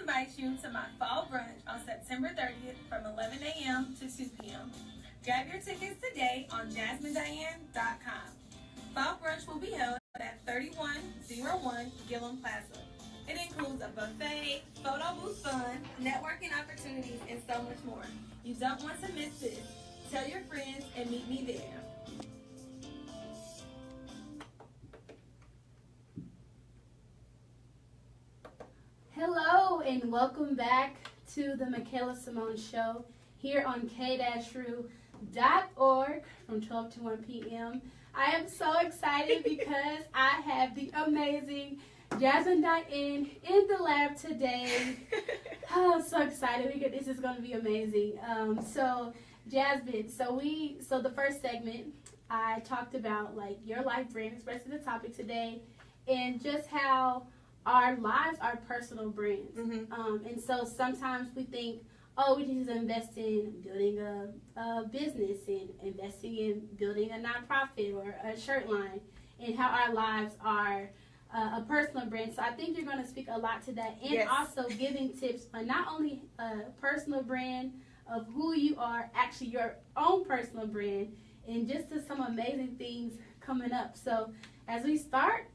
invite you to my fall brunch on September 30th from 11 a.m. to 2 p.m. Grab your tickets today on JasmineDiane.com. Fall brunch will be held at 3101 Gillum Plaza. It includes a buffet, photo booth fun, networking opportunities, and so much more. You don't want to miss this. Tell your friends and meet me there. Hello and welcome back to the Makayla Simone Show here on k-ru.org from 12 to 1 p.m. I am so excited because I have the amazing Jasmine Diane in the lab today. Oh, I'm so excited. This is going to be amazing. So Jasmine, so the first segment, I talked about like your life brand, expressing the topic today, and just how our lives are personal brands. And so sometimes we think, oh, we just invest in building a business and investing in building a nonprofit or a shirt line, and how our lives are a personal brand. So I think you're going to speak a lot to that, and yes, also giving tips on not only a personal brand of who you are, actually your own personal brand, and just to some amazing things coming up. So as we start,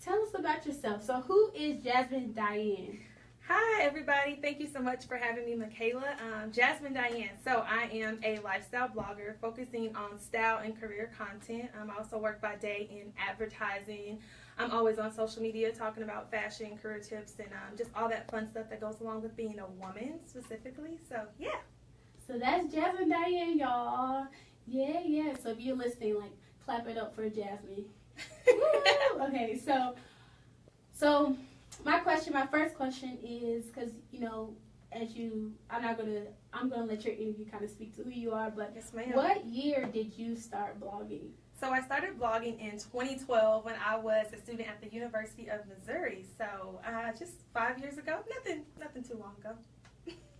tell us about yourself. So who is Jasmine Diane? Hi, everybody. Thank you so much for having me, Makayla. Jasmine Diane. So I am a lifestyle blogger focusing on style and career content. I also work by day in advertising. I'm always on social media talking about fashion, career tips, and just all that fun stuff that goes along with being a woman specifically. So, yeah. So that's Jasmine Diane, y'all. Yeah. So if you're listening, like, clap it up for Jasmine. Okay, so my first question is, because I'm gonna let your interview kind of speak to who you are, but yes, ma'am. What year did you start blogging? So I started blogging in 2012 when I was a student at the University of Missouri. So just 5 years ago, nothing too long ago.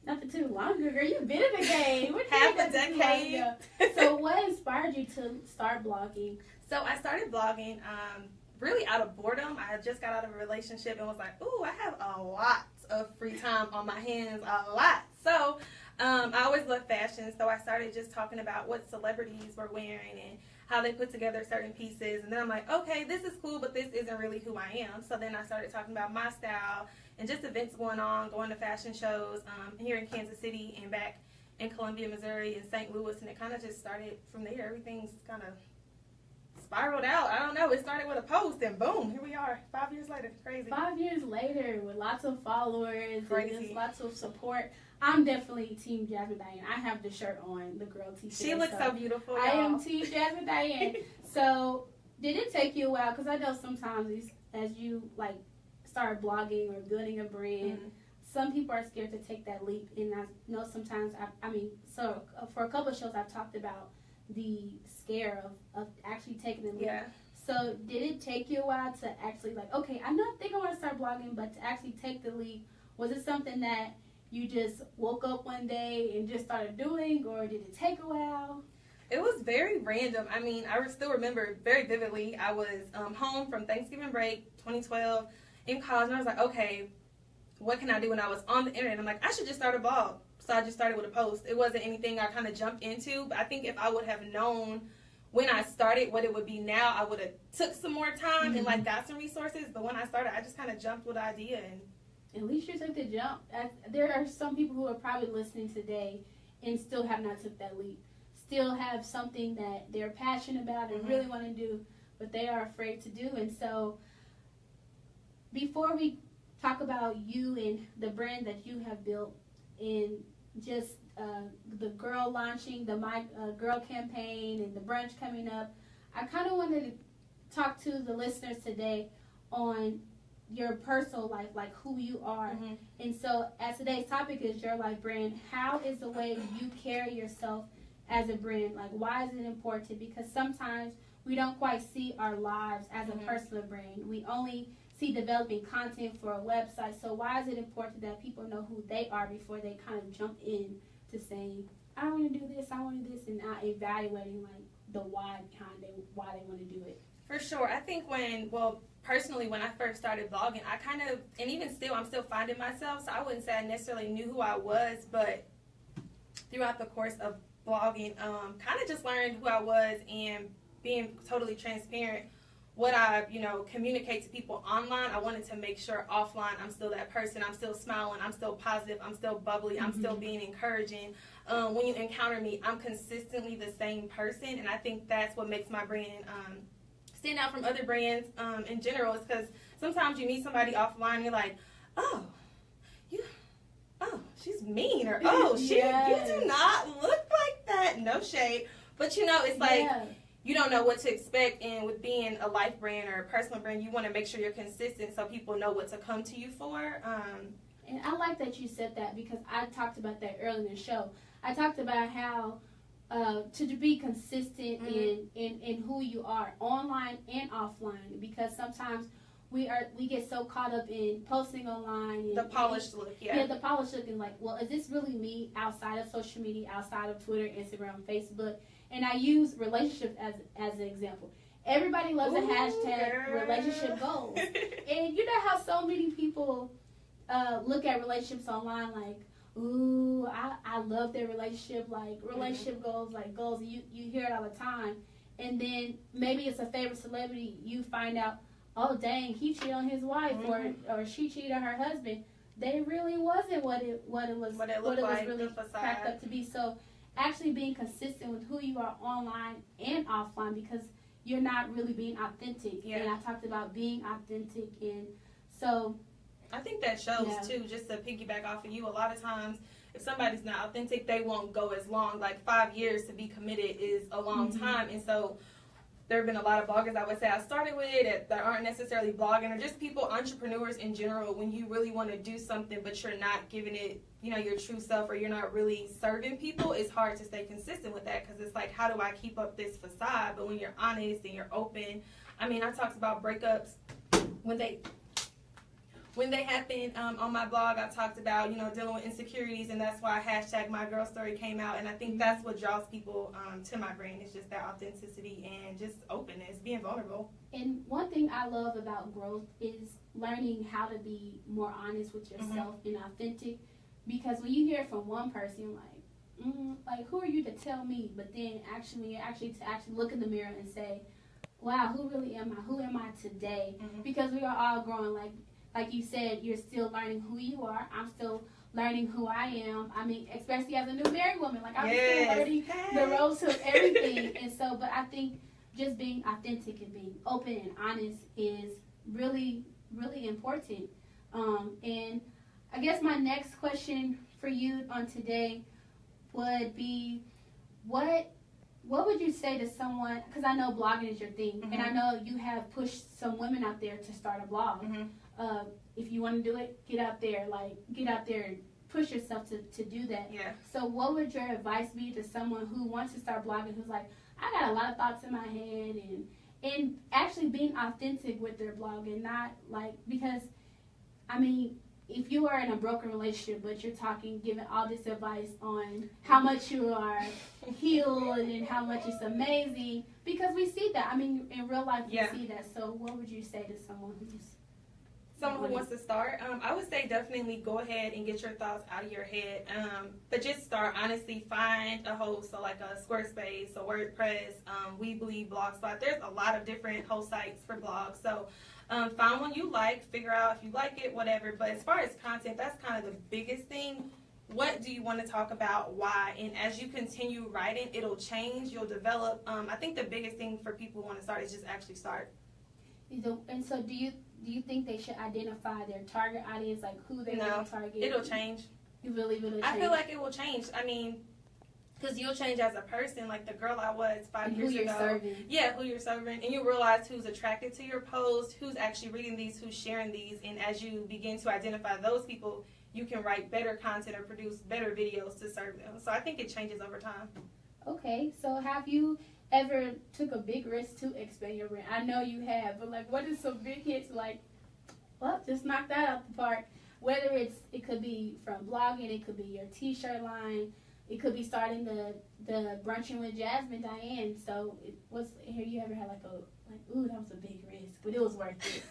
Nothing too long ago, girl. You've been in the game. Half a decade. So what inspired you to start blogging? So I started blogging really out of boredom. I just got out of a relationship and was like, ooh, I have a lot of free time on my hands, a lot. So I always loved fashion, so I started just talking about what celebrities were wearing and how they put together certain pieces. And then I'm like, okay, this is cool, but this isn't really who I am. So then I started talking about my style and just events going to fashion shows here in Kansas City and back in Columbia, Missouri, and St. Louis. And it kind of just started from there. Everything's kind of spiraled out. I don't know. It started with a post and boom, here we are 5 years later. Crazy. 5 years later with lots of followers. Crazy. And just lots of support. I'm definitely Team Jasmine Diane. I have the shirt on, the girl t-shirt. She looks so beautiful, y'all. I am Team Jasmine Diane. So did it take you a while? Because I know sometimes as you like start blogging or building a brand, some people are scared to take that leap. And I know sometimes, so for a couple of shows I've talked about the scare of actually taking the leap. Yeah. So did it take you a while to actually like, okay, I think I want to start blogging, but to actually take the leap, was it something that you just woke up one day and just started doing, or did it take a while? It was very random. I still remember very vividly. I was home from Thanksgiving break, 2012, in college, and I was like, okay, what can I do? When I was on the internet, I'm like, I should just start a blog. So I just started with a post. It wasn't anything I kind of jumped into, but I think if I would have known when I started what it would be now, I would have took some more time and like got some resources. But when I started, I just kind of jumped with the idea. And at least you took the jump. There are some people who are probably listening today and still have not took that leap. Still have something that they're passionate about and really want to do, but they are afraid to do. And so before we talk about you and the brand that you have built and just the girl launching the My Girl campaign and the brunch coming up, I kind of wanted to talk to the listeners today on your personal life, like who you are. And so as today's topic is your life brand, how is the way you carry yourself as a brand? Like, why is it important? Because sometimes we don't quite see our lives as a personal brand. We only see developing content for a website. So why is it important that people know who they are before they kind of jump in to saying, I want to do this, I want to do this, and not evaluating like the why behind it, why they want to do it? For sure. I think personally, when I first started blogging, I kind of, and even still, I'm still finding myself, so I wouldn't say I necessarily knew who I was, but throughout the course of blogging, kind of just learned who I was and being totally transparent. What I, communicate to people online, I wanted to make sure offline I'm still that person. I'm still smiling. I'm still positive. I'm still bubbly. I'm still being encouraging. When you encounter me, I'm consistently the same person, and I think that's what makes my brand stand out from other brands in general. Is because sometimes you meet somebody offline and you're like, oh, she's mean, or oh, you do not look like that. No shade, but it's like you don't know what to expect. And with being a life brand or a personal brand, you want to make sure you're consistent so people know what to come to you for. And I like that you said that, because I talked about that earlier in the show. I talked about how to be consistent in who you are online and offline, because sometimes we get so caught up in posting online and the polished look, the polished look, and like, well, is this really me outside of social media, outside of Twitter, Instagram, Facebook? And I use relationships as an example. Everybody loves a hashtag relationship goals, and you know how so many people look at relationships online like, ooh, I love their relationship, like relationship goals, like goals. You hear it all the time, and then maybe it's a favorite celebrity. You find out, oh dang, he cheated on his wife, or she cheated on her husband. They really wasn't what it was really cracked up to be. So actually being consistent with who you are online and offline, because you're not really being authentic. And I talked about being authentic, and so I think that shows too. Just to piggyback off of you, a lot of times if somebody's not authentic, they won't go as long. Like 5 years to be committed is a long time, and so there have been a lot of bloggers I would say I started with that aren't necessarily blogging, or just people, entrepreneurs in general. When you really want to do something but you're not giving it, your true self, or you're not really serving people, it's hard to stay consistent with that, because it's like, how do I keep up this facade? But when you're honest and you're open, I mean, I talked about breakups when they happen on my blog. I talked about, dealing with insecurities, and that's why hashtag My Girl Story came out. And I think that's what draws people to my brand. It's just that authenticity and just openness, being vulnerable. And one thing I love about growth is learning how to be more honest with yourself and authentic. Because when you hear it from one person, you're like, who are you to tell me? But then actually look in the mirror and say, wow, who really am I? Who am I today? Because we are all growing. Like you said, you're still learning who you are. I'm still learning who I am. I mean, especially as a new married woman. Like, I'm still learning the ropes of everything. And so, but I think just being authentic and being open and honest is really, really important. And I guess my next question for you on today would be, what would you say to someone, because I know blogging is your thing, and I know you have pushed some women out there to start a blog. If you want to do it, get out there and push yourself to do that. So what would your advice be to someone who wants to start blogging, who's like, I got a lot of thoughts in my head, and actually being authentic with their blog, and not like, because I mean, if you are in a broken relationship but you're giving all this advice on how much you are healed and how much it's amazing, because we see that. I mean, in real life you see that. So what would you say to someone who wants to start? I would say definitely go ahead and get your thoughts out of your head. But just start. Honestly, find a host, so like a Squarespace, a WordPress, Weebly, Blogspot. There's a lot of different host sites for blogs. So find one you like, figure out if you like it, whatever. But as far as content, that's kind of the biggest thing. What do you want to talk about? Why? And as you continue writing, it'll change. You'll develop. I think the biggest thing for people who want to start is just actually start. And so do you think they should identify their target audience, like who they want to target? It'll change. You really change? I feel like it will change. I mean, because you'll change as a person, like the girl I was 5 years ago. Serving. Yeah, who you're serving. And you realize who's attracted to your post, who's actually reading these, who's sharing these. And as you begin to identify those people, you can write better content or produce better videos to serve them. So I think it changes over time. Okay, so have you ever took a big risk to expand your brand? I know you have, but like, what is some big hits, like, well, just knock that out the park? Whether it could be from blogging, it could be your t-shirt line, it could be starting the brunching with Jasmine Diane. So have you ever had like like, ooh, that was a big risk, but it was worth it?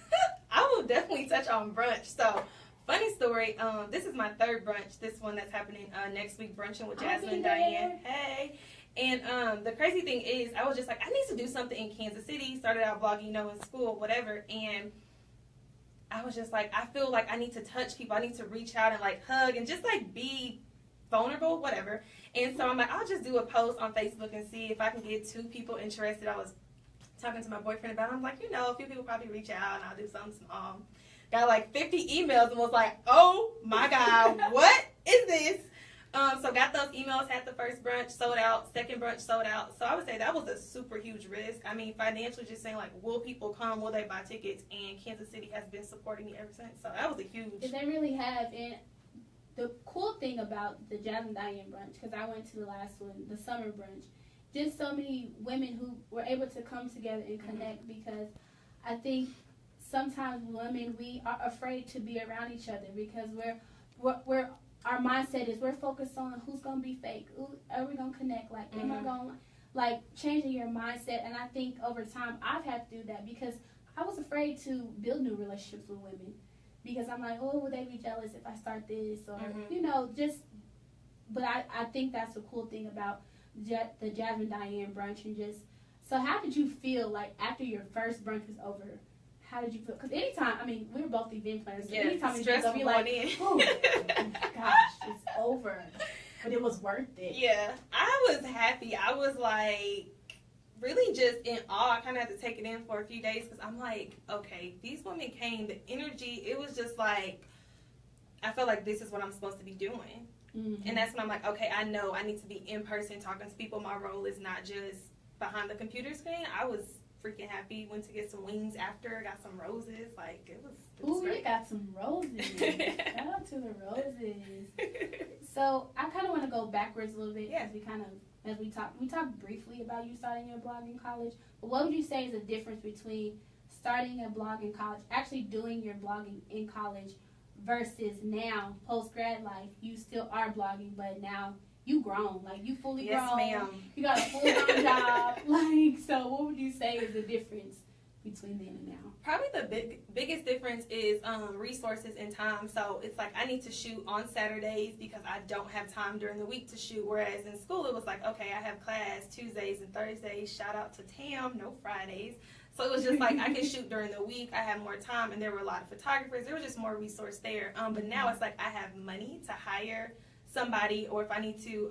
I will definitely touch on brunch. So, funny story. This is my third brunch. This one that's happening next week, brunching with Jasmine Diane. Hey. And the crazy thing is, I was just like, I need to do something in Kansas City. Started out blogging, you know, in school, whatever. And I was just like, I feel like I need to touch people. I need to reach out and like hug and just like be vulnerable, whatever. And so I'm like, I'll just do a post on Facebook and see if I can get 2 people interested. I was talking to my boyfriend about it. I'm like, you know, a few people probably reach out and I'll do something small. Got like 50 emails and was like, oh my God, what is this? So got those emails, had the first brunch, sold out, second brunch, sold out. So I would say that was a super huge risk. I mean, financially, just saying like, will people come? Will they buy tickets? And Kansas City has been supporting me ever since. So that was a huge. They really have. And the cool thing about the Jasmine Diane brunch, because I went to the last one, the summer brunch, just so many women who were able to come together and connect, because I think sometimes women, we are afraid to be around each other because we're our mindset is we're focused on who's going to be fake. Are we going to connect? Like, am I going to, like, changing your mindset? And I think over time I've had to do that because I was afraid to build new relationships with women because I'm like, oh, would they be jealous if I start this? Or, you know, just, but I think that's the cool thing about the Jasmine Diane brunch. And just, so how did you feel, like, after your first brunch was over? How did you feel? Because anytime, I mean, we were both event planners. So anytime we just be like, oh my gosh, it's over. But it was worth it. Yeah, I was happy. I was like, really just in awe. I kind of had to take it in for a few days because I'm like, okay, these women came. The energy, it was just like, I felt like this is what I'm supposed to be doing. And that's when I'm like, okay, I know I need to be in person talking to people. My role is not just behind the computer screen. I was freaking happy. Went to get some wings after. Got some roses. Like it was Ooh, great. You got some roses. Shout out to the roses. So I kind of want to go backwards a little bit because we talked briefly about you starting your blog in college. But what would you say is the difference between starting a blog in college, actually doing your blogging in college, versus now post grad life? You still are blogging, but now you grown, like you fully grown. Yes, ma'am. You got a full-time job. Like, so what would you say is the difference between then and now? Probably the biggest difference is resources and time. So it's like I need to shoot on Saturdays because I don't have time during the week to shoot. Whereas in school it was like, okay, I have class Tuesdays and Thursdays. Shout out to Tam, no Fridays. So it was just like I can shoot during the week. I have more time, and there were a lot of photographers. There was just more resource there. But now it's like I have money to hire somebody, or if I need to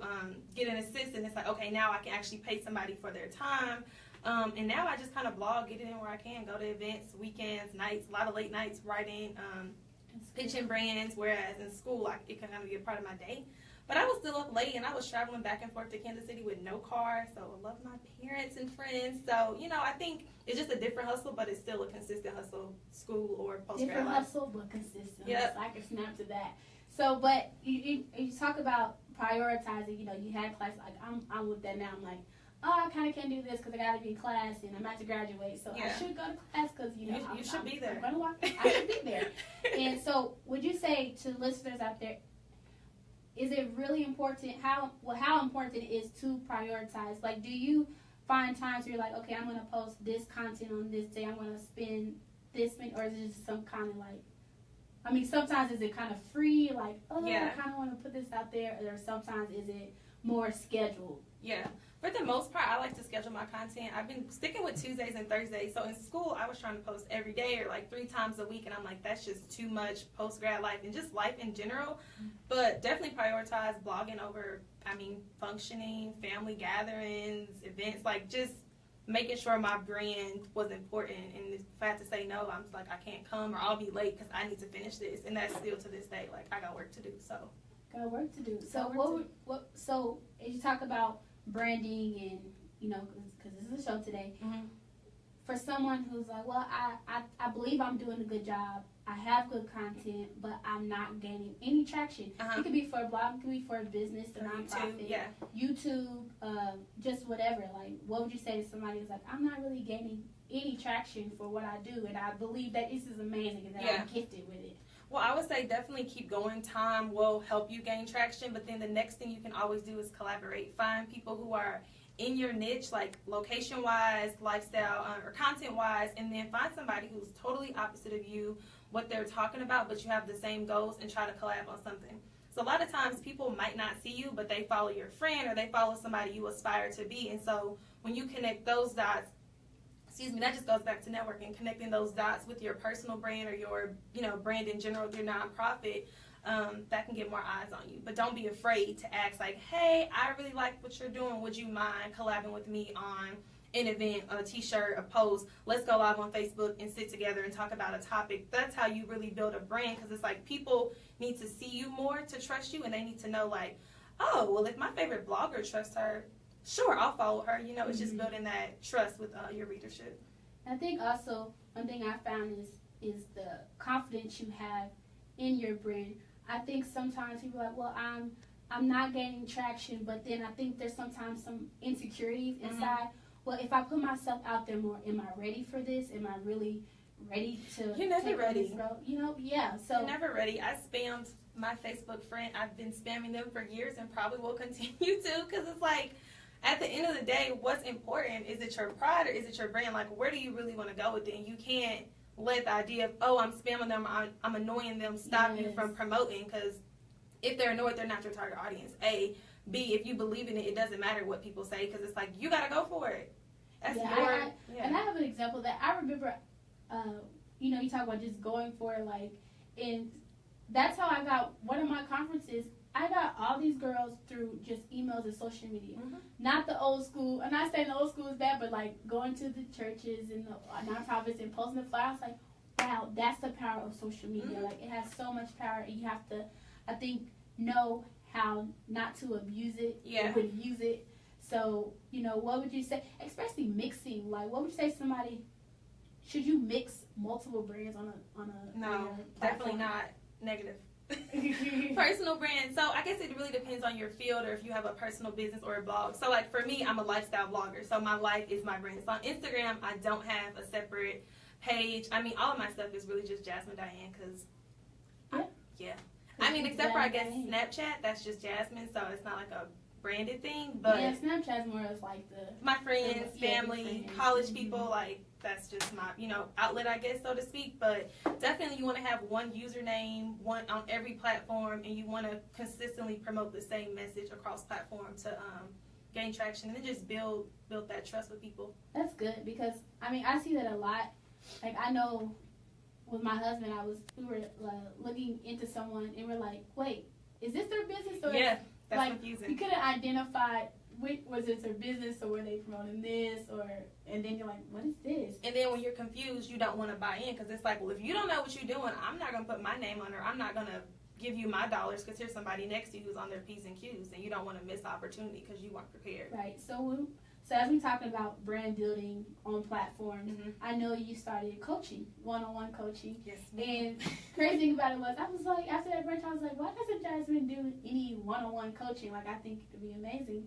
get an assistant, it's like, okay, now I can actually pay somebody for their time. And now I just kind of blog, get it in where I can, go to events, weekends, nights, a lot of late nights writing, pitching brands, whereas in school it can kind of be a part of my day. But I was still up late, and I was traveling back and forth to Kansas City with no car, so I love my parents and friends. So, you know, I think it's just a different hustle, but it's still a consistent hustle, school or post-grad different life. hustle, but consistent. Yep. I can snap to that. So, but you talk about prioritizing. You know, you had class. Like I'm with that now. I'm like, oh, I kind of can't do this because I got to be in class and I'm about to graduate. So I should go to class because you know you should be there. I should be there. And so, would you say to listeners out there, is it really important? How important it is to prioritize? Like, do you find times where you're like, okay, I'm going to post this content on this day. I'm going to spend this many, or is it just some kind of like, I mean, sometimes is it kind of free, like, oh, I kind of want to put this out there, or sometimes is it more scheduled? Yeah. For the most part, I like to schedule my content. I've been sticking with Tuesdays and Thursdays. So in school, I was trying to post every day or like 3 times a week, and I'm like, that's just too much post-grad life and just life in general. But definitely prioritize blogging over, functioning, family gatherings, events, like just making sure my brand was important. And if I had to say no, I'm like, I can't come or I'll be late because I need to finish this. And that's still to this day, like I got work to do. So got work to do. So so as you talk about branding and, you know, because this is a show today, for someone who's like, well, I believe I'm doing a good job, I have good content, but I'm not gaining any traction. It could be for a blog, it could be for a business, a nonprofit, YouTube, just whatever. Like, what would you say to somebody who's like, I'm not really gaining any traction for what I do, and I believe that this is amazing and that I'm gifted with it? Well, I would say definitely keep going. Time will help you gain traction, but then the next thing you can always do is collaborate. Find people who are in your niche, like location-wise, lifestyle, or content-wise, and then find somebody who's totally opposite of you, what they're talking about, but you have the same goals, and try to collab on something. So a lot of times people might not see you, but they follow your friend or they follow somebody you aspire to be. And so when you connect those dots, that just goes back to networking, connecting those dots with your personal brand or your, brand in general, your nonprofit, that can get more eyes on you. But don't be afraid to ask, like, hey, I really like what you're doing. Would you mind collabing with me on an event, a t-shirt, a post? Let's go live on Facebook and sit together and talk about a topic. That's how you really build a brand, because it's like people need to see you more to trust you, and they need to know, like, oh, well, if my favorite blogger trusts her, sure, I'll follow her. It's just building that trust with your readership. I think also one thing I found is the confidence you have in your brand. I think sometimes people are like, well, I'm not gaining traction, but then I think there's sometimes some insecurities inside. Well, if I put myself out there more, am I ready for this? Am I really ready to? You're never ready. Yeah. So you're never ready. I spammed my Facebook friend. I've been spamming them for years and probably will continue to, because it's like, at the end of the day, what's important? Is it your pride or is it your brand? Like, where do you really want to go with it? And you can't let the idea of, oh, I'm spamming them, I'm annoying them, stop you from promoting, because if they're annoyed, they're not your target audience. A. B, if you believe in it, it doesn't matter what people say, because it's like, you got to go for it. That's And I have an example that I remember, you talk about just going for it, like, and that's how I got one of my conferences. I got all these girls through just emails and social media. Not the old school. I'm not saying the old school is bad, but like going to the churches and the nonprofits and posting the flyers. Like, wow, that's the power of social media. Like, it has so much power, and you have to, I think, know how not to abuse it, or when to use it. So, what would you say, especially mixing? Like, what would you say to somebody? Should you mix multiple brands on a No, definitely not. Negative. Personal brand. So I guess it really depends on your field, or if you have a personal business or a blog. So like for me, I'm a lifestyle blogger, so my life is my brand. So on Instagram, I don't have a separate page. I mean, all of my stuff is really just Jasmine Diane, because I mean, except for I guess Snapchat, that's just Jasmine, so it's not like a branded thing. But yeah, Snapchat's more of like my friends, family, college people, like that's just my outlet, I guess, so to speak. But definitely you want to have one username, one on every platform, and you want to consistently promote the same message across platform to gain traction, and then just build that trust with people. That's good, because I mean, I see that a lot. Like, I know with my husband, we were looking into someone, and we're like, wait, is this their business? Or that's like, confusing. You couldn't identify was it their business, or were they promoting this, and then you're like, what is this? And then when you're confused, you don't want to buy in, because it's like, well, if you don't know what you're doing, I'm not going to put my name on her. I'm not going to give you my dollars, because here's somebody next to you who's on their P's and Q's, and you don't want to miss the opportunity because you weren't prepared. Right. So as we're talking about brand building on platforms, I know you started coaching, one-on-one coaching. Yes. And crazy thing about it was, I was like, after that branch, I was like, why doesn't Jasmine do any one-on-one coaching? Like, I think it could be amazing.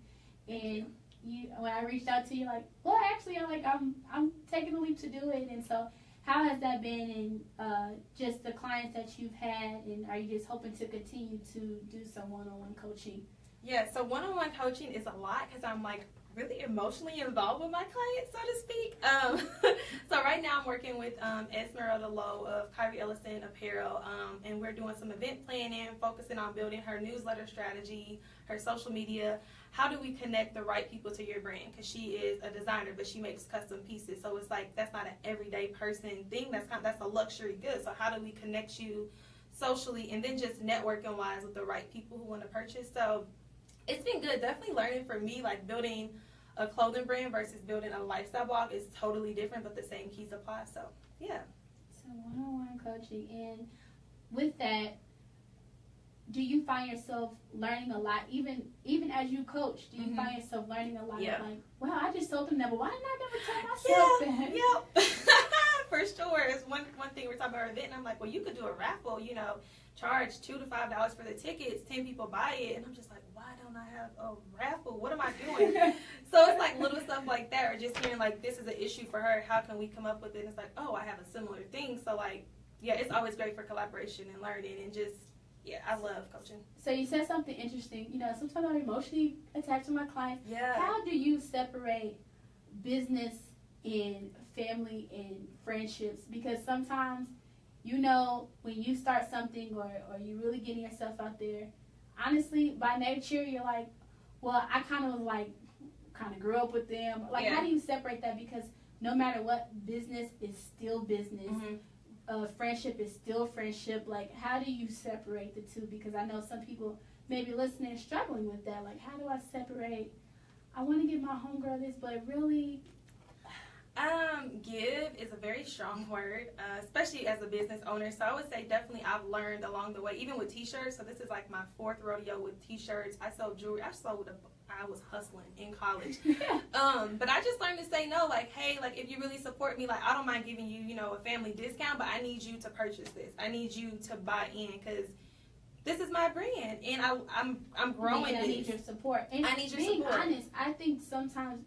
And when I reached out to you, like, well, actually, I'm taking the leap to do it. And so, how has that been in just the clients that you've had, and are you just hoping to continue to do some one-on-one coaching? Yeah, so one-on-one coaching is a lot, because I'm like really emotionally involved with my clients, so to speak. So right now I'm working with Esmeralda Lowe of Kyrie Ellison Apparel, and we're doing some event planning, focusing on building her newsletter strategy, her social media. How do we connect the right people to your brand? Because she is a designer, but she makes custom pieces, so it's like that's not an everyday person thing. That's a luxury good. So how do we connect you socially, and then just networking wise with the right people who want to purchase? So it's been good. Definitely learning for me, like building a clothing brand versus building a lifestyle blog is totally different, but the same keys apply. So yeah. So one-on-one coaching, and with that, do you find yourself learning a lot, even as you coach? Do you find yourself learning a lot? Yeah. Like, wow, I just told them that, but why didn't I never tell myself that? Yep. For sure. It's one thing we're talking about our event, and I'm like, well, you could do a raffle, charge $2 to $5 for the tickets, 10 people buy it, and I'm just like, why don't I have a raffle? What am I doing? So it's like little stuff like that, or just hearing like, this is an issue for her, how can we come up with it? And it's like, oh, I have a similar thing. So like, yeah, it's always great for collaboration and learning, and just Yeah, I love coaching. So you said something interesting. You know, sometimes I'm emotionally attached to my clients. Yeah. How do you separate business and family and friendships? Because sometimes, you know, when you start something or you're really getting yourself out there, honestly, by nature, you're like, well, I kind of grew up with them. Like, how do you separate that? Because no matter what, business is still business. Friendship is still friendship. Like, how do you separate the two? Because I know some people maybe listening and struggling with that. Like, how do I separate? I want to give my homegirl this, but really, give is a very strong word, especially as a business owner. So I would say definitely I've learned along the way, even with t-shirts. So this is like my 4th rodeo with t-shirts. I sold jewelry. I was hustling in college. But I just learned to say no. Like, hey, like if you really support me, like I don't mind giving you, you know, a family discount, but I need you to purchase this. I need you to buy in because this is my brand, and I'm growing. I need your support. And I need your being support. honest, I think sometimes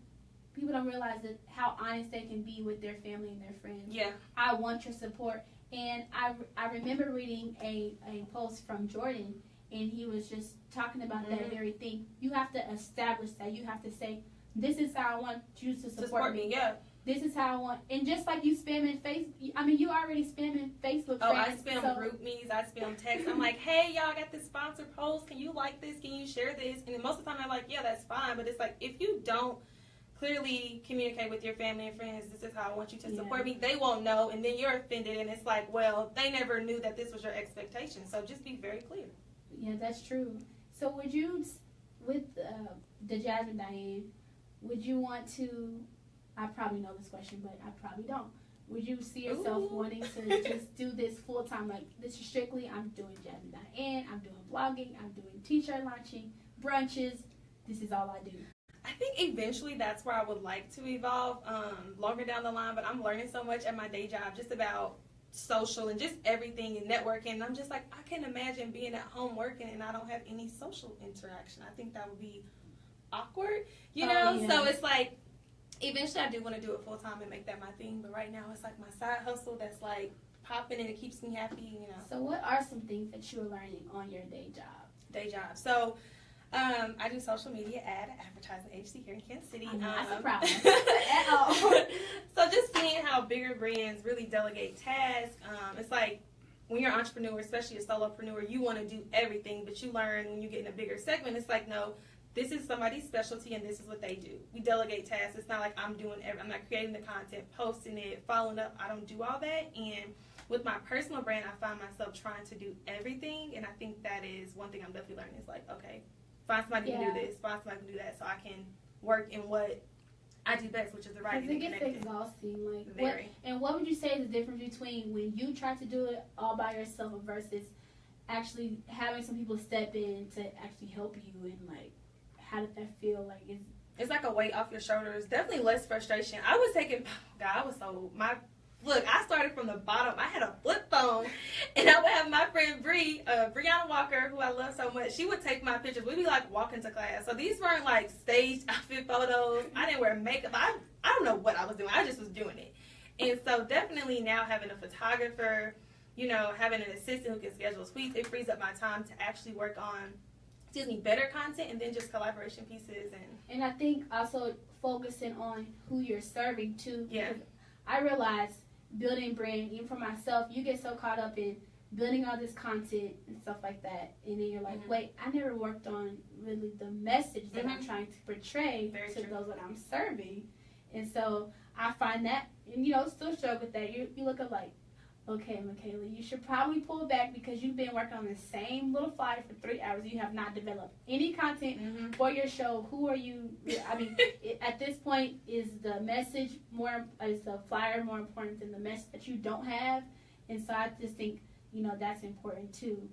people don't realize that how honest they can be with their family and their friends. Yeah. I want your support. And I remember reading a post from Jordan, and he was just talking about that very thing. You have to establish that. You have to say, this is how I want you to support me. Yeah. This is how I want. And just like you spamming Facebook, I mean, you already spamming Facebook Oh, friends. I spam group me's. I spam texts. I'm like, hey, y'all got this sponsored post. Can you like this? Can you share this? And then most of the time I'm like, yeah, that's fine. But it's like, if you don't clearly communicate with your family and friends, this is how I want you to support me, they won't know, and then you're offended, and it's like, well, they never knew that this was your expectation. So just be very clear. Yeah, that's true. So would you, with the Jasmine Diane, would you want to, I probably know this question, but I probably don't. Would you see yourself wanting to just do this full time? Like, this is strictly, I'm doing Jasmine Diane, I'm doing blogging, I'm doing t-shirt launching, brunches. This is all I do. I think eventually that's where I would like to evolve longer down the line, but I'm learning so much at my day job just about social and just everything and networking. And I'm just like, I can't imagine being at home working and I don't have any social interaction. I think that would be awkward, you know? So it's like, eventually I do want to do it full time and make that my thing, but right now it's like my side hustle that's like popping and it keeps me happy, you know? So what are some things that you're learning on your day job? So I do social media advertising agency here in Kansas City. I'm not surprised at all. So just seeing how bigger brands really delegate tasks. It's like when you're an entrepreneur, especially a solopreneur, you want to do everything, but you learn when you get in a bigger segment, it's like, no, this is somebody's specialty and this is what they do. We delegate tasks. It's not like I'm not creating the content, posting it, following up. I don't do all that. And with my personal brand, I find myself trying to do everything. And I think that is one thing I'm definitely learning is like, okay, find somebody who can do this, find somebody who can do that, so I can work in what I do best, which is the writing and connecting. It gets exhausting. Like, what would you say is the difference between when you try to do it all by yourself versus actually having some people step in to actually help you, and like, how did that feel? Like, it's like a weight off your shoulders. Definitely less frustration. I was taking, look, I started from the bottom. I had a flip phone, and I would have my friend Brianna Walker, who I love so much. She would take my pictures. We'd be like walking to class. So these weren't like staged outfit photos. I didn't wear makeup. I don't know what I was doing. I just was doing it. And so definitely now having a photographer, you know, having an assistant who can schedule tweets, it frees up my time to actually work on, better content, and then just collaboration pieces. And I think also focusing on who you're serving too. Yeah. I realize building brand, even for myself, you get so caught up in building all this content and stuff like that, and then you're like, wait, I never worked on really the message that I'm trying to portray to those that I'm serving. And so I find that, and you know, still struggle with that. You look up like, okay, Makayla, you should probably pull back because you've been working on the same little flyer for 3 hours. You have not developed any content for your show. Who are you? I mean, at this point, is the message is the flyer more important than the message that you don't have? And so I just think, you know, that's important too.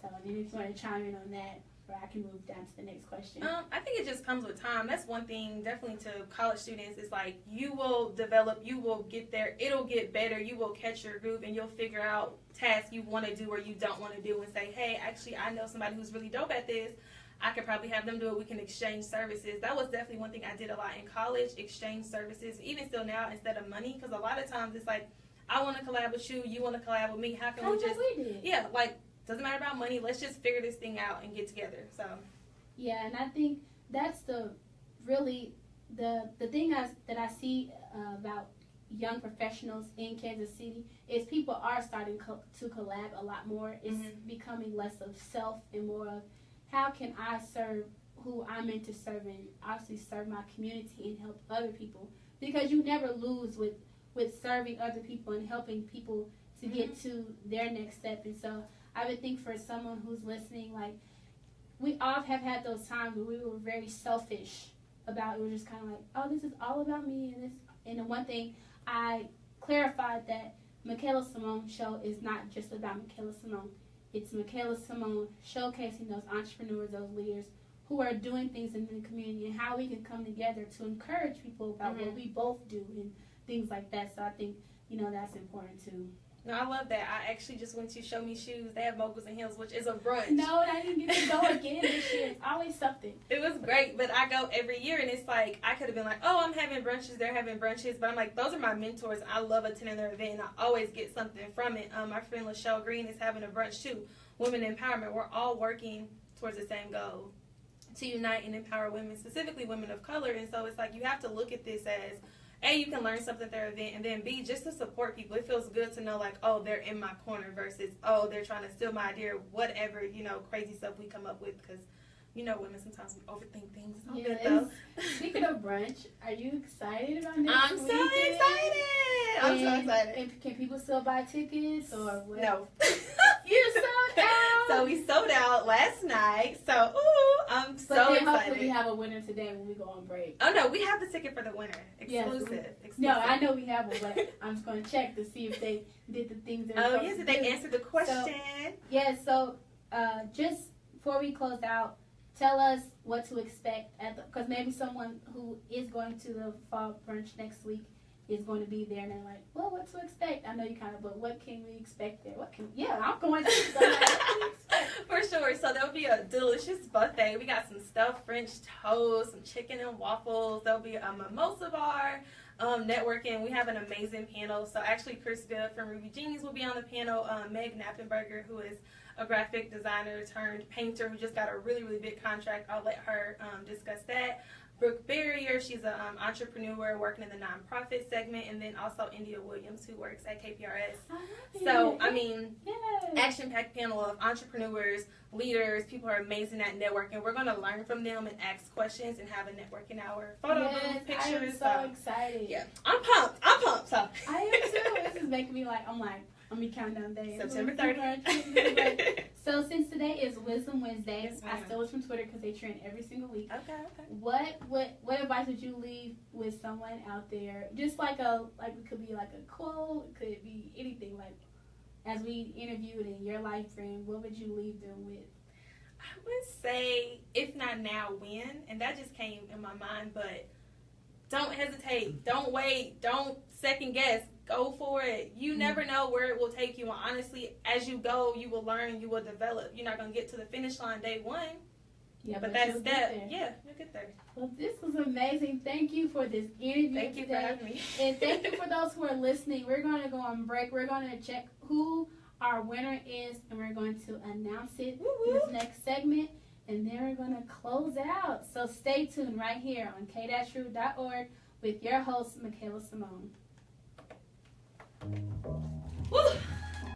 So, I mean, if you want to chime in on that, or I can move down to the next question. I think it just comes with time. That's one thing, definitely to college students. It's like you will develop, you will get there, it'll get better, you will catch your groove, and you'll figure out tasks you want to do or you don't want to do, and say, hey, actually, I know somebody who's really dope at this. I could probably have them do it. We can exchange services. That was definitely one thing I did a lot in college, exchange services, even still now, instead of money, because a lot of times it's like, I want to collab with you, you want to collab with me. How can we just, we did. yeah, like, doesn't matter about money. Let's just figure this thing out and get together. So yeah, and I think that's the thing that I see about young professionals in Kansas City is people are starting to collab a lot more. It's becoming less of self and more of how can I serve who I'm into serving, obviously serve my community and help other people, because you never lose with serving other people and helping people to get to their next step. And so I would think for someone who's listening, like, we all have had those times where we were very selfish about it. We were just kind of like, oh, this is all about me. And the one thing I clarified that Makayla Simone show is not just about Makayla Simone. It's Makayla Simone showcasing those entrepreneurs, those leaders who are doing things in the community and how we can come together to encourage people about what we both do and things like that. So I think, that's important too. No, I love that. I actually just went to Show Me Shoes. They have Moguls and Heels, which is a brunch. No, I didn't get to go again this year. It's always something. It was great, but I go every year, and it's like, I could have been like, oh, I'm having brunches, they're having brunches, but I'm like, those are my mentors. I love attending their event, and I always get something from it. My friend LaShelle Green is having a brunch too. Women Empowerment. We're all working towards the same goal, to unite and empower women, specifically women of color. And so it's like, you have to look at this as, A, you can learn something at their event, and then B, just to support people. It feels good to know, like, oh, they're in my corner versus, oh, they're trying to steal my idea, or whatever, crazy stuff we come up with, because, women sometimes we overthink things. It's all good, though. Speaking of brunch, are you excited about next weekend? I'm so excited. And can people still buy tickets, or what? No. You're sold out. So we sold out last night. So, I'm so excited. Hopefully we have a winner today when we go on break. Oh, no, we have the ticket for the winner. Exclusive. No, I know we have one, but I'm just going to check to see if they did the things they're supposed to do. Oh, yes, did they answer the question? So just before we close out, tell us what to expect because maybe someone who is going to the fall brunch next week is going to be there, and they're like, well, what to expect? I know you kind of, but what can we expect there? I'm going to. So what can we expect? For sure. So there'll be a delicious buffet. We got some stuffed French toast, some chicken and waffles. There'll be a mimosa bar, networking. We have an amazing panel. So actually, Chris Good from Ruby Genies will be on the panel. Meg Knappenberger, who is a graphic designer turned painter who just got a really, really big contract. I'll let her discuss that. Brooke Barrier, she's an entrepreneur working in the nonprofit segment, and then also India Williams, who works at KPRS. So, action-packed panel of entrepreneurs, leaders, people who are amazing at networking. We're going to learn from them and ask questions and have a networking hour. Photo booth, pictures. I am so excited. Yeah, I'm pumped. So. I am too. This is making me I'm going to be counting down days. September 30th. So since today is Wisdom Wednesday, yes, I stole it from Twitter because they trend every single week. Okay. What advice would you leave with someone out there? Just it could be like a quote, it could be anything. Like as we interviewed in your life frame, what would you leave them with? I would say, if not now, when? And that just came in my mind, but don't hesitate. Don't wait. Don't second guess. Go for it. You never know where it will take you. And honestly, as you go, you will learn, you will develop. You're not going to get to the finish line day one. Yeah, but that step, you'll get there. Well, this was amazing. Thank you for this interview. Thank you for having me. And thank you for those who are listening. We're going to go on break. We're going to check who our winner is, and we're going to announce it in this next segment. And then we're going to close out. So stay tuned right here on k-ru.org with your host, Makayla Simone. Woo!